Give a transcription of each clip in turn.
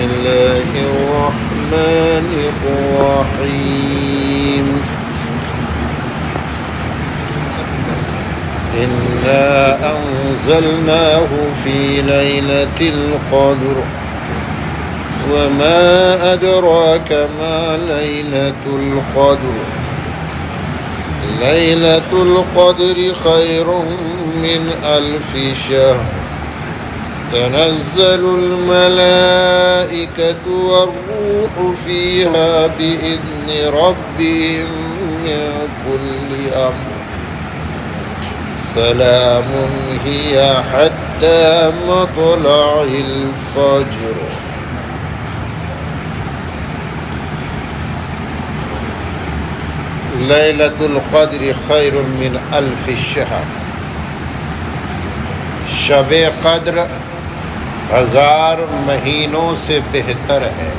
الله الرحمن الرحيم إنا أنزلناه في ليلة القدر وما أدراك ما ليلة القدر ليلة القدر خير من 1000 شهر تنزل الملائكة والروح فيها بإذن ربهم من كل أمر سلام هي حتى مطلع الفجر. لیلۃ القدر خیر من 1000 شہر. شب قدر 1000 مہینوں سے بہتر ہے.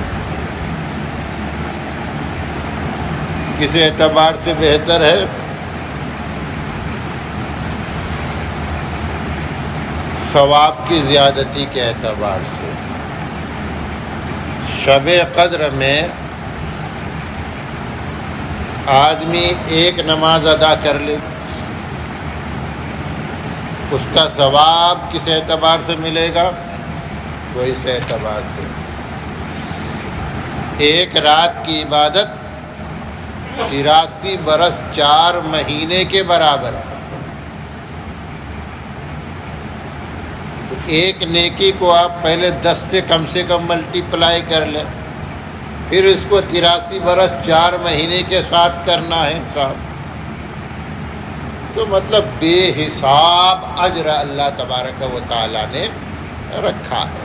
کس اعتبار سے بہتر ہے؟ ثواب کی زیادتی کے اعتبار سے. شب قدر میں آدمی ایک نماز ادا کر لے، اس کا ثواب کس اعتبار سے ملے گا؟ وہ اس اعتبار سے ایک رات کی عبادت 83 برس 4 مہینے کے برابر ہے. تو ایک نیکی کو آپ پہلے 10 سے کم ملٹیپلائی کر لیں، پھر اس کو 83 برس 4 مہینے کے ساتھ کرنا ہے صاحب، تو مطلب بے حساب اجر اللہ تبارک و تعالیٰ نے رکھا ہے.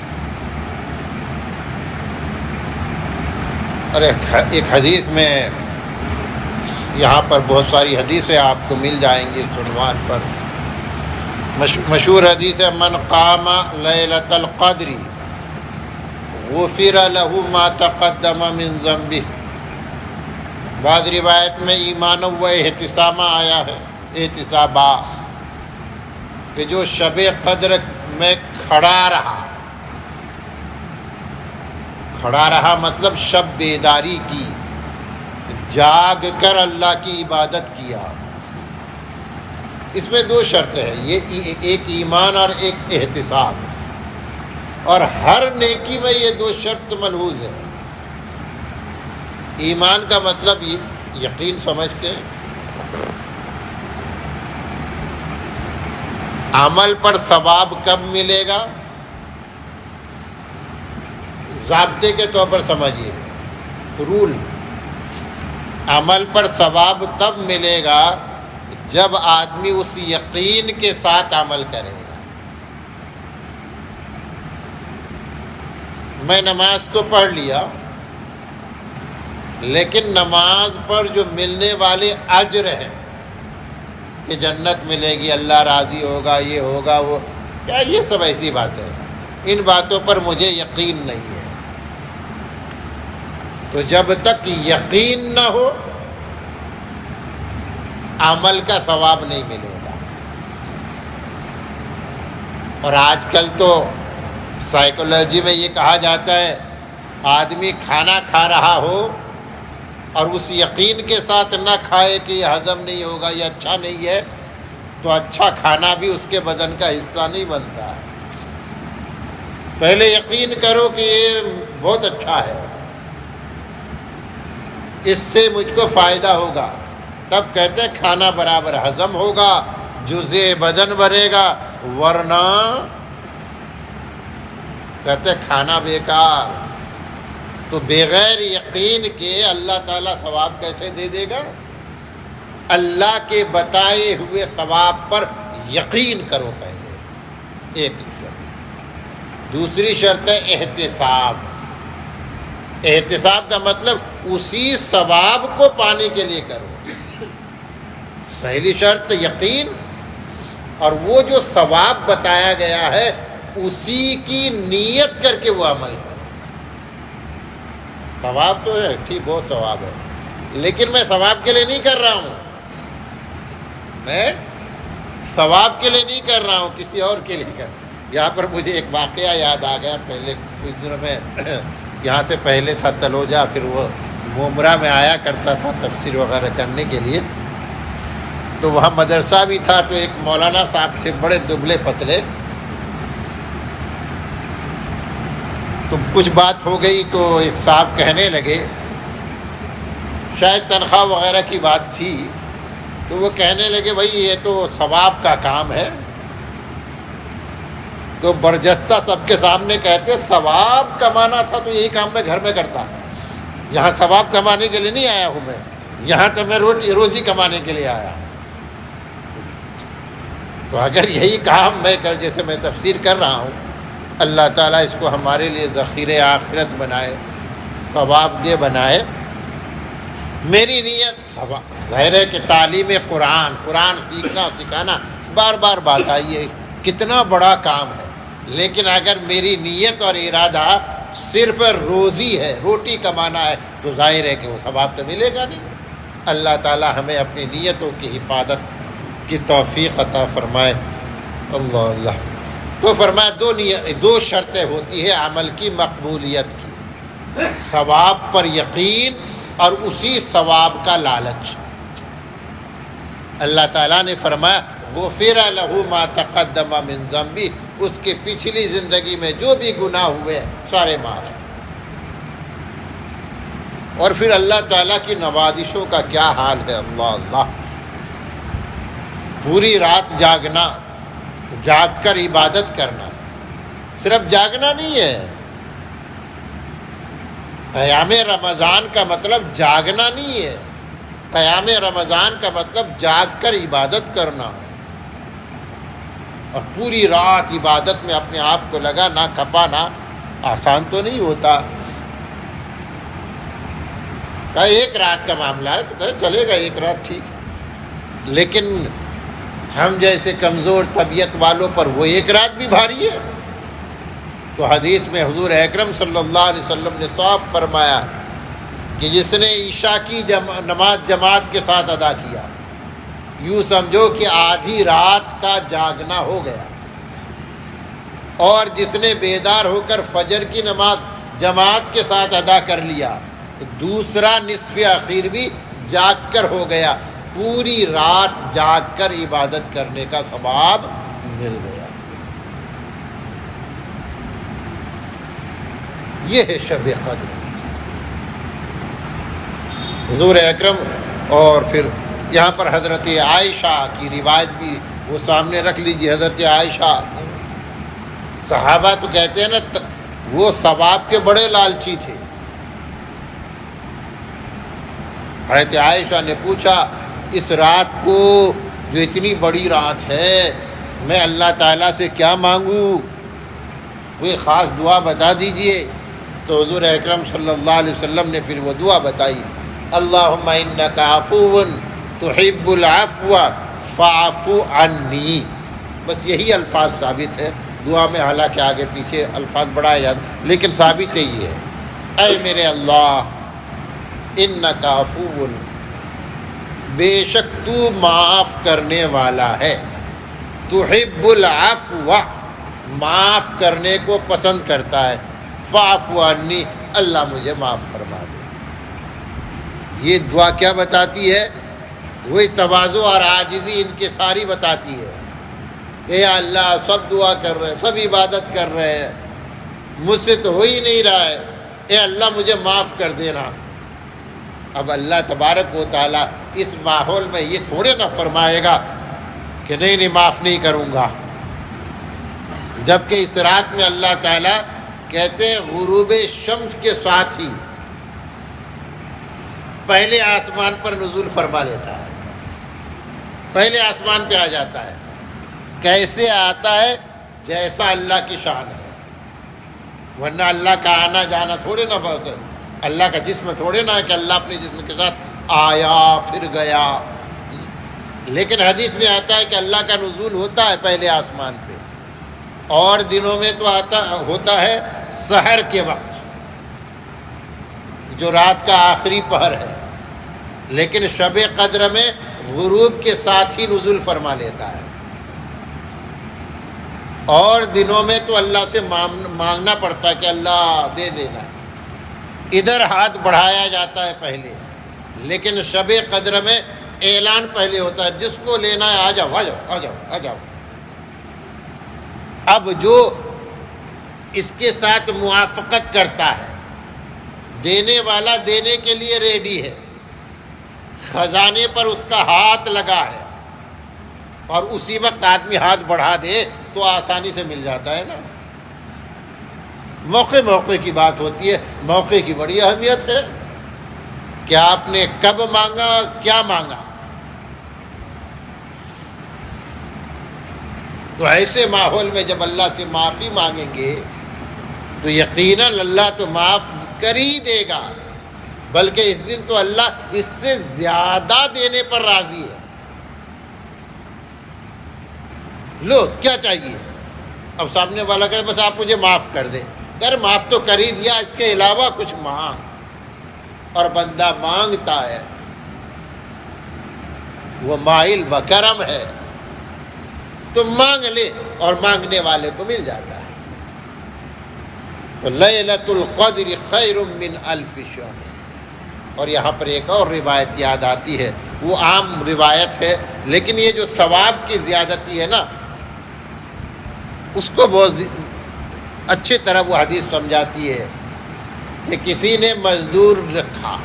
اور ایک حدیث میں، یہاں پر بہت ساری حدیثیں آپ کو مل جائیں گی اس عنوان پر. مشہور حدیث ہے من قام لیلۃ القدر غفر له ما تقدم من ذنبه. بعض روایت میں ایمان و احتسامہ آیا ہے، احتسابہ، کہ جو شب قدر میں کھڑا رہا مطلب شب بیداری کی، جاگ کر اللہ کی عبادت کیا. اس میں 2 شرطیں ہیں، یہ ایک ایمان اور ایک احتساب، اور ہر نیکی میں یہ 2 شرط ملحوظ ہے. ایمان کا مطلب یقین سمجھتے ہیں، عمل پر ثواب کب ملے گا؟ ضابطے کے طور پر سمجھیے، رول، عمل پر ثواب تب ملے گا جب آدمی اس یقین کے ساتھ عمل کرے گا. میں نماز تو پڑھ لیا، لیکن نماز پر جو ملنے والے اجر ہیں کہ جنت ملے گی، اللہ راضی ہوگا، یہ ہوگا، وہ کیا، یہ سب ایسی باتیں ہیں. ان باتوں پر مجھے یقین نہیں ہے. تو جب تک یقین نہ ہو عمل کا ثواب نہیں ملے گا. اور آج کل تو سائیکولوجی میں یہ کہا جاتا ہے، آدمی کھانا کھا رہا ہو اور اس یقین کے ساتھ نہ کھائے کہ یہ ہضم نہیں ہوگا، یہ اچھا نہیں ہے، تو اچھا کھانا بھی اس کے بدن کا حصہ نہیں بنتا ہے. پہلے یقین کرو کہ یہ بہت اچھا ہے، اس سے مجھ کو فائدہ ہوگا، تب کہتے ہیں کھانا برابر ہضم ہوگا، جزء بدن بنے گا، ورنہ کہتے ہیں کھانا بیکار. تو بغیر یقین کے اللہ تعالیٰ ثواب کیسے دے دے گا؟ اللہ کے بتائے ہوئے ثواب پر یقین کرو پہلے، ایک شرط. دوسری شرط ہے احتساب. احتساب کا مطلب اسی ثواب کو پانے کے لیے کرو. پہلی شرط یقین، اور وہ جو ثواب بتایا گیا ہے اسی کی نیت کر کے وہ عمل کرو. ثواب تو ہے، ٹھیک، بہت ثواب ہے، لیکن میں ثواب کے لیے نہیں کر رہا ہوں، میں ثواب کے لیے نہیں کر رہا ہوں، کسی اور کے لیے کر رہا ہوں. یہاں پر مجھے ایک واقعہ یاد آ گیا. پہلے کچھ دنوں میں یہاں سے پہلے تھا تلوجہ، پھر وہ مومرا میں آیا کرتا تھا تفسیر وغیرہ کرنے کے لیے. تو وہاں مدرسہ بھی تھا، تو ایک مولانا صاحب تھے بڑے دبلے پتلے. تو کچھ بات ہو گئی تو ایک صاحب کہنے لگے، شاید تنخواہ وغیرہ کی بات تھی، تو وہ کہنے لگے بھائی یہ تو ثواب کا کام ہے. تو برجستہ سب کے سامنے کہتے ثواب کمانا تھا تو یہی کام میں گھر میں کرتا، یہاں ثواب کمانے کے لیے نہیں آیا ہوں میں، یہاں تو میں روزی کمانے کے لیے آیا. تو اگر یہی کام میں کر جیسے میں تفسیر کر رہا ہوں، اللہ تعالیٰ اس کو ہمارے لیے ذخیرِ آخرت بنائے، ثواب دے بنائے. میری نیت ظاہر ہے کہ تعلیم قرآن سیکھنا اور سکھانا بار بار بات آئی ہے، کتنا بڑا کام ہے. لیکن اگر میری نیت اور ارادہ صرف روزی ہے، روٹی کمانا ہے، تو ظاہر ہے کہ وہ ثواب تو ملے گا نہیں. اللہ تعالیٰ ہمیں اپنی نیتوں کی حفاظت کی توفیق عطا فرمائے. اللہ اللہ. تو فرمایا دو شرطیں ہوتی ہے عمل کی مقبولیت کی، ثواب پر یقین اور اسی ثواب کا لالچ. اللہ تعالیٰ نے فرمایا غفر لہ ما تقدم من ذنبہ، اس کے پچھلی زندگی میں جو بھی گناہ ہوئے سارے معاف. اور پھر اللہ تعالیٰ کی نوازشوں کا کیا حال ہے. اللہ اللہ. پوری رات جاگنا، جاگ کر عبادت کرنا. صرف جاگنا نہیں ہے، قیام رمضان کا مطلب جاگنا نہیں ہے. قیام رمضان کا مطلب جاگ کر عبادت کرنا ہے، اور پوری رات عبادت میں اپنے آپ کو لگانا کھپانا آسان تو نہیں ہوتا. کہا ایک رات کا معاملہ ہے تو کہے چلے گا ایک رات ٹھیک ہے، لیکن ہم جیسے کمزور طبیعت والوں پر وہ ایک رات بھی بھاری ہے. تو حدیث میں حضور اکرم صلی اللہ علیہ وسلم نے صاف فرمایا کہ جس نے عشاء کی نماز جماعت کے ساتھ ادا کیا، یوں سمجھو کہ آدھی رات کا جاگنا ہو گیا. اور جس نے بیدار ہو کر فجر کی نماز جماعت کے ساتھ ادا کر لیا، دوسرا نصف اخیر بھی جاگ کر ہو گیا. پوری رات جاگ کر عبادت کرنے کا ثواب مل گیا. یہ ہے شب قدر. حضور اکرم. اور پھر یہاں پر حضرت عائشہ کی روایت بھی وہ سامنے رکھ لیجیے. حضرت عائشہ، صحابہ تو کہتے ہیں نا وہ ثواب کے بڑے لالچی تھے. حضرت عائشہ نے پوچھا اس رات کو جو اتنی بڑی رات ہے میں اللہ تعالیٰ سے کیا مانگوں، کوئی خاص دعا بتا دیجئے. تو حضور اکرم صلی اللہ علیہ وسلم نے پھر وہ دعا بتائی، اللہم انک عفو تحب العفو فاعف عنی. بس یہی الفاظ ثابت ہے دعا میں، حالانکہ آگے پیچھے الفاظ بڑھائے جاتے لیکن ثابت یہ ہے، اے میرے اللہ انک عفو، بے شک تو معاف کرنے والا ہے، تحب العفو، معاف کرنے کو پسند کرتا ہے، فاعف عنی، اللہ مجھے معاف فرما دے. یہ دعا کیا بتاتی ہے؟ وہی تواضع اور عاجزی انکساری بتاتی ہے کہ یا اللہ سب دعا کر رہے ہیں، سب عبادت کر رہے ہیں، مجھ سے تو ہو ہی نہیں رہا ہے، اے اللہ مجھے معاف کر دینا. اب اللہ تبارک و تعالیٰ اس ماحول میں یہ تھوڑے نہ فرمائے گا کہ نہیں معاف نہیں کروں گا. جبکہ اس رات میں اللہ تعالیٰ کہتے ہیں غروب شمس کے ساتھ ہی پہلے آسمان پر نزول فرما لیتا ہے، پہلے آسمان پہ آ جاتا ہے. کیسے آتا ہے؟ جیسا اللہ کی شان ہے، ورنہ اللہ کا آنا جانا تھوڑے نہ بہت ہے، اللہ کا جسم تھوڑے نہ ہے کہ اللہ اپنے جسم کے ساتھ آیا پھر گیا. لیکن حدیث میں آتا ہے کہ اللہ کا نزول ہوتا ہے پہلے آسمان پہ، اور دنوں میں تو ہوتا ہے سحر کے وقت جو رات کا آخری پہر ہے، لیکن شب قدر میں غروب کے ساتھ ہی نزول فرما لیتا ہے. اور دنوں میں تو اللہ سے مانگنا پڑتا ہے کہ اللہ دے دینا، ادھر ہاتھ بڑھایا جاتا ہے پہلے، لیکن شب قدر میں اعلان پہلے ہوتا ہے جس کو لینا ہے آ جاؤ آ جاؤ آ جاؤ آ جاؤ۔ اب جو اس کے ساتھ موافقت کرتا ہے، دینے والا دینے کے لیے ریڈی ہے، خزانے پر اس کا ہاتھ لگا ہے، اور اسی وقت آدمی ہاتھ بڑھا دے تو آسانی سے مل جاتا ہے نا۔ موقع موقع کی بات ہوتی ہے، موقع کی بڑی اہمیت ہے کہ آپ نے کب مانگا، کیا مانگا۔ تو ایسے ماحول میں جب اللہ سے معافی مانگیں گے تو یقیناً اللہ تو معاف کر ہی دے گا، بلکہ اس دن تو اللہ اس سے زیادہ دینے پر راضی ہے۔ لو کیا چاہیے؟ اب سامنے والا کہے بس آپ مجھے معاف کر دیں، یار معاف تو کر ہی دیا، اس کے علاوہ کچھ مانگ۔ اور بندہ مانگتا ہے، وہ مائل بکرم ہے، تو مانگ لے اور مانگنے والے کو مل جاتا ہے۔ تو لیلۃ القدر خیر من الف شہر۔ اور یہاں پر ایک اور روایت یاد آتی ہے، وہ عام روایت ہے لیکن یہ جو ثواب کی زیادتی ہے نا، اس کو بہت اچھی طرح وہ حدیث سمجھاتی ہے کہ کسی نے مزدور رکھا،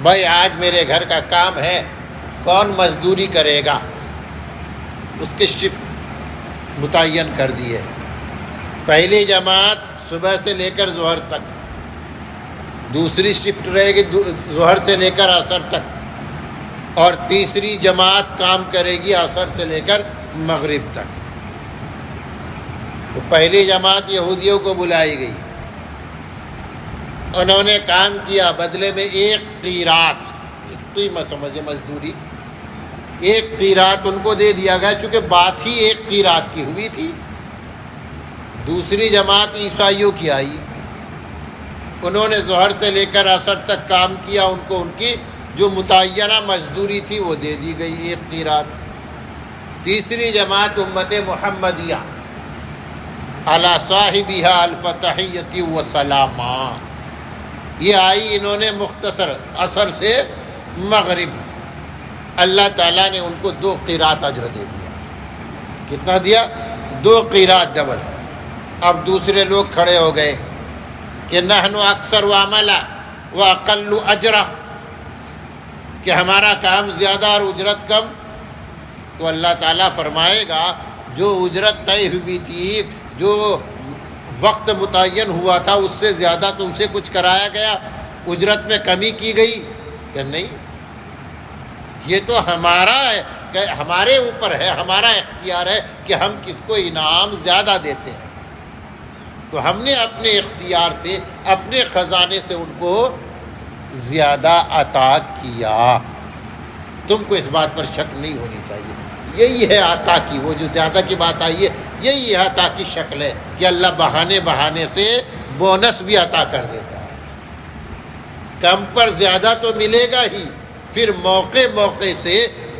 بھائی آج میرے گھر کا کام ہے، کون مزدوری کرے گا؟ اس کے شفٹ متعین کر دیے، پہلی جماعت صبح سے لے کر ظہر تک، دوسری شفٹ رہے گی ظہر سے لے کر عصر تک، اور تیسری جماعت کام کرے گی عصر سے لے کر مغرب تک۔ تو پہلی جماعت یہودیوں کو بلائی گئی، انہوں نے کام کیا، بدلے میں ایک قیرات، قیمت سمجھے مزدوری، ایک قیرات ان کو دے دیا گیا، چونکہ بات ہی ایک قیرات کی ہوئی تھی۔ دوسری جماعت عیسائیوں کی آئی، انہوں نے ظہر سے لے کر عصر تک کام کیا، ان کو ان کی جو متعینہ مزدوری تھی وہ دے دی گئی، ایک قیرات۔ تیسری جماعت امت محمدیہ علی صاحبہا الفتحیۃ والسلامہ، یہ آئی، انہوں نے مختصر عصر سے مغرب، اللہ تعالیٰ نے ان کو 2 قیرات اجر دے دیا۔ کتنا دیا؟ 2 قیرات ڈبل۔ اب دوسرے لوگ کھڑے ہو گئے کہ نحن اکثر عملا واقل اجرا، کہ ہمارا کام زیادہ اور اجرت کم۔ تو اللہ تعالیٰ فرمائے گا جو اجرت طے ہوئی تھی، جو وقت متعین ہوا تھا، اس سے زیادہ تم سے کچھ کرایا گیا، اجرت میں کمی کی گئی کہ نہیں؟ یہ تو ہمارا ہے، کہ ہمارے اوپر ہے، ہمارا اختیار ہے کہ ہم کس کو انعام زیادہ دیتے ہیں۔ تو ہم نے اپنے اختیار سے، اپنے خزانے سے ان کو زیادہ عطا کیا۔ تم کو اس بات پر شک نہیں ہونی چاہیے۔ یہی ہے عطا کی، وہ جو زیادہ کی بات آئی ہے، یہی عطا کی شکل ہے کہ اللہ بہانے بہانے سے بونس بھی عطا کر دیتا ہے۔ کم پر زیادہ تو ملے گا ہی، پھر موقع موقع سے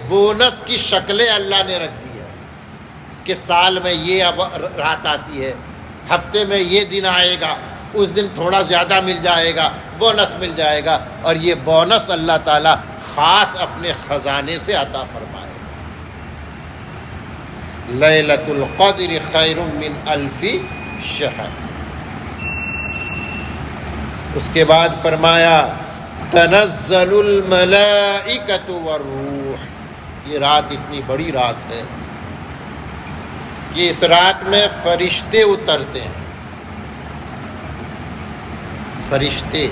بونس کی شکلیں اللہ نے رکھ دی ہے کہ سال میں یہ اب رات آتی ہے، ہفتے میں یہ دن آئے گا، اس دن تھوڑا زیادہ مل جائے گا، بونس مل جائے گا، اور یہ بونس اللہ تعالیٰ خاص اپنے خزانے سے عطا فرمائے گا۔ لیلۃ القدر خیر من الف شہر۔ اس کے بعد فرمایا تنزل الملائکۃ والروح، یہ رات اتنی بڑی رات ہے کہ اس رات میں فرشتے اترتے ہیں، فرشتے۔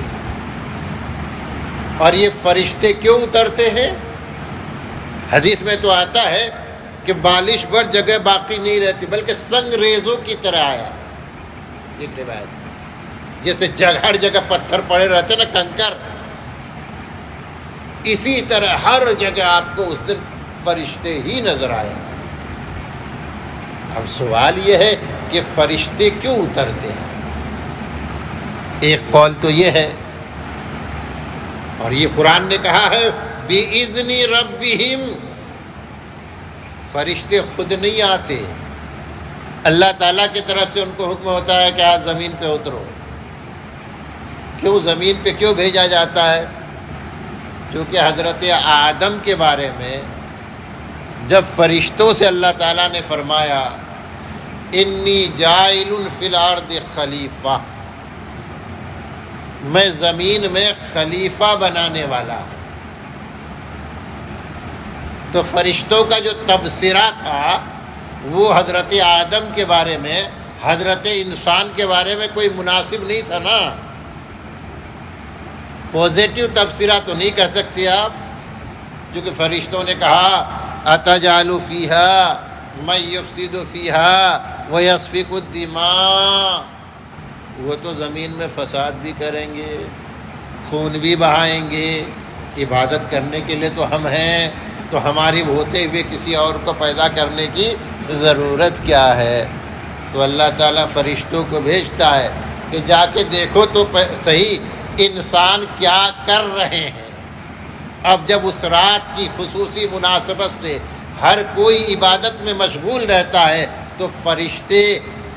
اور یہ فرشتے کیوں اترتے ہیں؟ حدیث میں تو آتا ہے کہ بالش بھر جگہ باقی نہیں رہتی، بلکہ سنگ ریزوں کی طرح آیا ہے ایک روایت میں، جیسے ہر جگہ پتھر پڑے رہتے نا، کنکر، اسی طرح ہر جگہ آپ کو اس دن فرشتے ہی نظر آئے۔ اب سوال یہ ہے کہ فرشتے کیوں اترتے ہیں؟ ایک قول تو یہ ہے، اور یہ قرآن نے کہا ہے بِإِذْنِ رَبِّهِمْ، فرشتے خود نہیں آتے، اللہ تعالیٰ کی طرف سے ان کو حکم ہوتا ہے کہ آج زمین پہ اترو. کیوں زمین پہ کیوں بھیجا جاتا ہے؟ کیونکہ حضرت آدم کے بارے میں جب فرشتوں سے اللہ تعالیٰ نے فرمایا انی جاعل فی الارض خلیفہ، میں زمین میں خلیفہ بنانے والا ہوں، تو فرشتوں کا جو تبصرہ تھا وہ حضرت آدم کے بارے میں، حضرت انسان کے بارے میں کوئی مناسب نہیں تھا نا. پازیٹیو تبصرہ تو نہیں کہہ سکتے آپ، کیونکہ فرشتوں نے کہا اتجعل فیہا من یفسد فیہا ویسفک الدماء، وہ تو زمین میں فساد بھی کریں گے، خون بھی بہائیں گے، عبادت کرنے کے لیے تو ہم ہیں، تو ہماری ہوتے ہوئے کسی اور کو پیدا کرنے کی ضرورت کیا ہے؟ تو اللہ تعالیٰ فرشتوں کو بھیجتا ہے کہ جا کے دیکھو تو صحیح انسان کیا کر رہے ہیں. اب جب اس رات کی خصوصی مناسبت سے ہر کوئی عبادت میں مشغول رہتا ہے تو فرشتے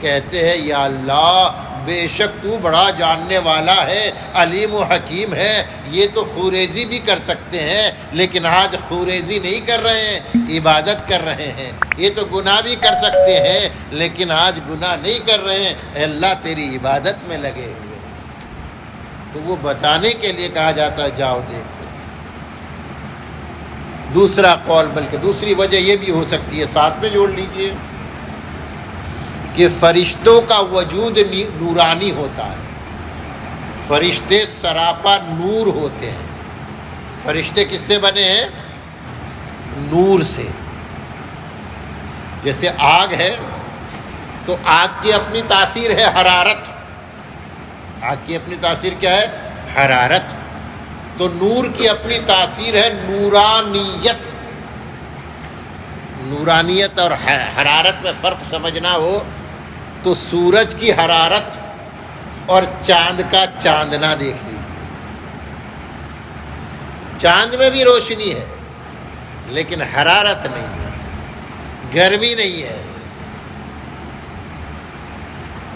کہتے ہیں یا اللہ بے شک تو بڑا جاننے والا ہے، علیم و حکیم ہے، یہ تو خوریزی بھی کر سکتے ہیں لیکن آج خوریزی نہیں کر رہے ہیں، عبادت کر رہے ہیں. یہ تو گناہ بھی کر سکتے ہیں لیکن آج گناہ نہیں کر رہے ہیں، اے اللہ تیری عبادت میں لگے ہوئے ہیں. تو وہ بتانے کے لیے کہا جاتا ہے جاؤ دیکھو. دوسرا قول، بلکہ دوسری وجہ یہ بھی ہو سکتی ہے، ساتھ میں جوڑ لیجئے، کہ فرشتوں کا وجود نورانی ہوتا ہے. فرشتے سراپا نور ہوتے ہیں. فرشتے کس سے بنے ہیں؟ نور سے. جیسے آگ ہے تو آگ کی اپنی تاثیر ہے حرارت. آگ کی اپنی تاثیر کیا ہے؟ حرارت. تو نور کی اپنی تاثیر ہے نورانیت. نورانیت اور حرارت میں فرق سمجھنا ہو تو سورج کی حرارت اور چاند کا چاندنا دیکھ لیجیے. چاند میں بھی روشنی ہے لیکن حرارت نہیں ہے، گرمی نہیں ہے.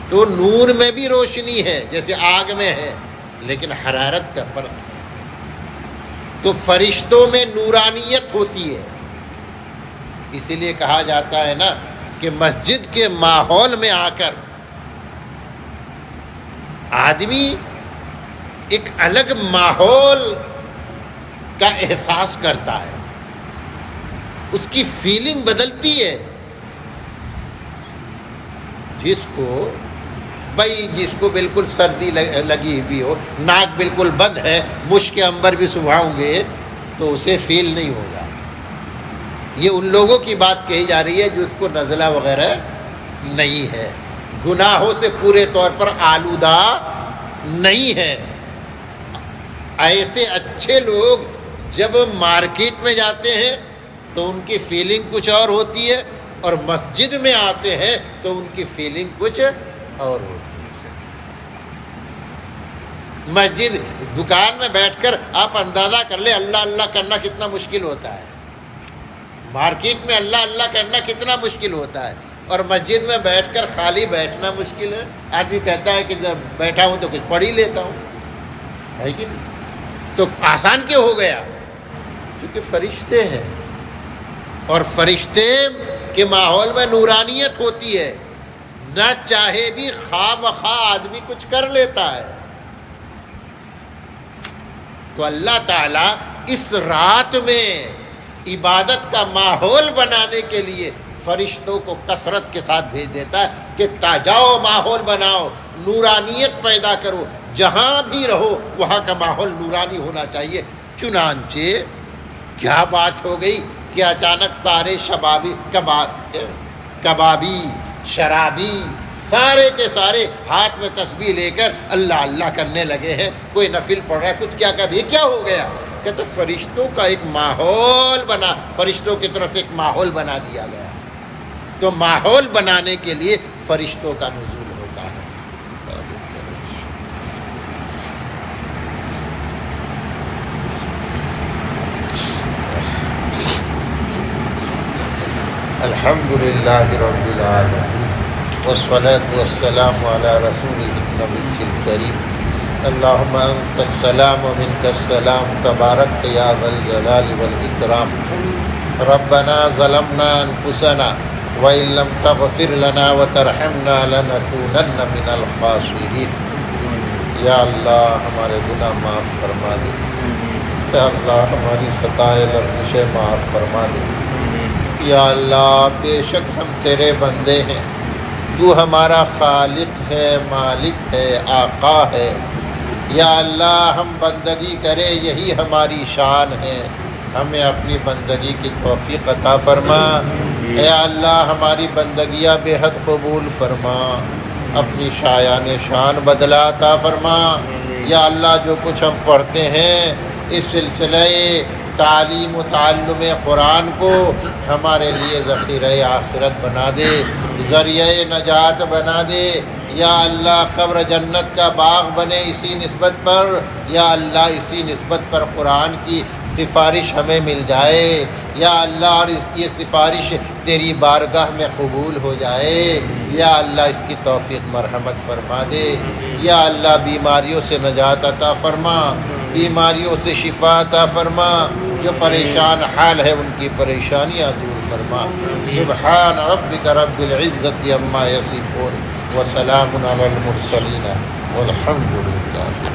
تو نور میں بھی روشنی ہے جیسے آگ میں ہے لیکن حرارت کا فرق ہے. تو فرشتوں میں نورانیت ہوتی ہے. اسی لیے کہا جاتا ہے نا کہ مسجد کے ماحول میں آ کر آدمی ایک الگ ماحول کا احساس کرتا ہے، اس کی فیلنگ بدلتی ہے. جس کو بالکل سردی لگی ہوئی ہو، ناک بالکل بند ہے، مشک عنبر بھی سنگھاؤں گے تو اسے فیل نہیں ہوگا. یہ ان لوگوں کی بات کہی جا رہی ہے جس کو نزلہ وغیرہ نہیں ہے، گناہوں سے پورے طور پر آلودہ نہیں ہے. ایسے اچھے لوگ جب مارکیٹ میں جاتے ہیں تو ان کی فیلنگ کچھ اور ہوتی ہے، اور مسجد میں آتے ہیں تو ان کی فیلنگ کچھ اور ہوتی ہے. مسجد دکان میں بیٹھ کر آپ اندازہ کر لیں اللہ اللہ کرنا کتنا مشکل ہوتا ہے. مارکیٹ میں اللہ اللہ کرنا کتنا مشکل ہوتا ہے، اور مسجد میں بیٹھ کر خالی بیٹھنا مشکل ہے. آدمی کہتا ہے کہ جب بیٹھا ہوں تو کچھ پڑھ ہی لیتا ہوں، ہے کہ نہیں؟ تو آسان کیوں ہو گیا؟ کیونکہ فرشتے ہیں، اور فرشتے کے ماحول میں نورانیت ہوتی ہے. نہ چاہے بھی خواہ مخواہ آدمی کچھ کر لیتا ہے. تو اللہ تعالیٰ اس رات میں عبادت کا ماحول بنانے کے لیے فرشتوں کو کثرت کے ساتھ بھیج دیتا ہے کہ جاؤ ماحول بناؤ، نورانیت پیدا کرو، جہاں بھی رہو وہاں کا ماحول نورانی ہونا چاہیے. چنانچہ کیا بات ہو گئی کہ اچانک سارے کبابی شرابی سارے کے سارے ہاتھ میں تسبیح لے کر اللہ اللہ کرنے لگے ہیں. کوئی نفل پڑھ رہا ہے، کچھ کیا کر رہی ہے، کیا ہو گیا؟ کہتے فرشتوں کا ایک ماحول بنا، فرشتوں کی طرف سے ایک ماحول بنا دیا گیا. تو ماحول بنانے کے لیے فرشتوں کا نزول ہوتا ہے. الحمدللہ رب العالمین. والصلاة والسلام على رسوله النبي الكريم اللهم أنت السلام ومنك السلام تباركت يا ذا الجلال والإكرام ربنا ظلمنا أنفسنا وإن لم تغفر لنا وترحمنا لنكونن من الخاسرين۔ یا اللہ ہمارے گناہ معاف فرما دے، یا اللہ ہماری خطائے لغزشیں معاف فرما دے۔ یا اللہ بے شک ہم تیرے بندے ہیں، تو ہمارا خالق ہے، مالک ہے، آقا ہے۔ یا اللہ ہم بندگی کرے یہی ہماری شان ہے، ہمیں اپنی بندگی کی توفیق عطا فرما۔ اے اللہ ہماری بندگیاں بے حد قبول فرما، اپنی شایان شان بدلا عطا فرما۔ یا اللہ جو کچھ ہم پڑھتے ہیں اس سلسلہ تعلیم و تعلم قرآن کو ہمارے لیے ذخیرہ آخرت بنا دے، ذریعہ نجات بنا دے۔ یا اللہ قبر جنت کا باغ بنے اسی نسبت پر، یا اللہ اسی نسبت پر قرآن کی سفارش ہمیں مل جائے۔ یا اللہ اور یہ سفارش تیری بارگاہ میں قبول ہو جائے۔ یا اللہ اس کی توفیق مرحمت فرما دے۔ یا اللہ بیماریوں سے نجات عطا فرما، بیماریوں سے شفا عطا فرما، جو پریشان حال ہے ان کی پریشانیاں دور فرما۔ سبحان ربک رب العزت عما یصفون وسلام علی المرسلین والحمد للہ۔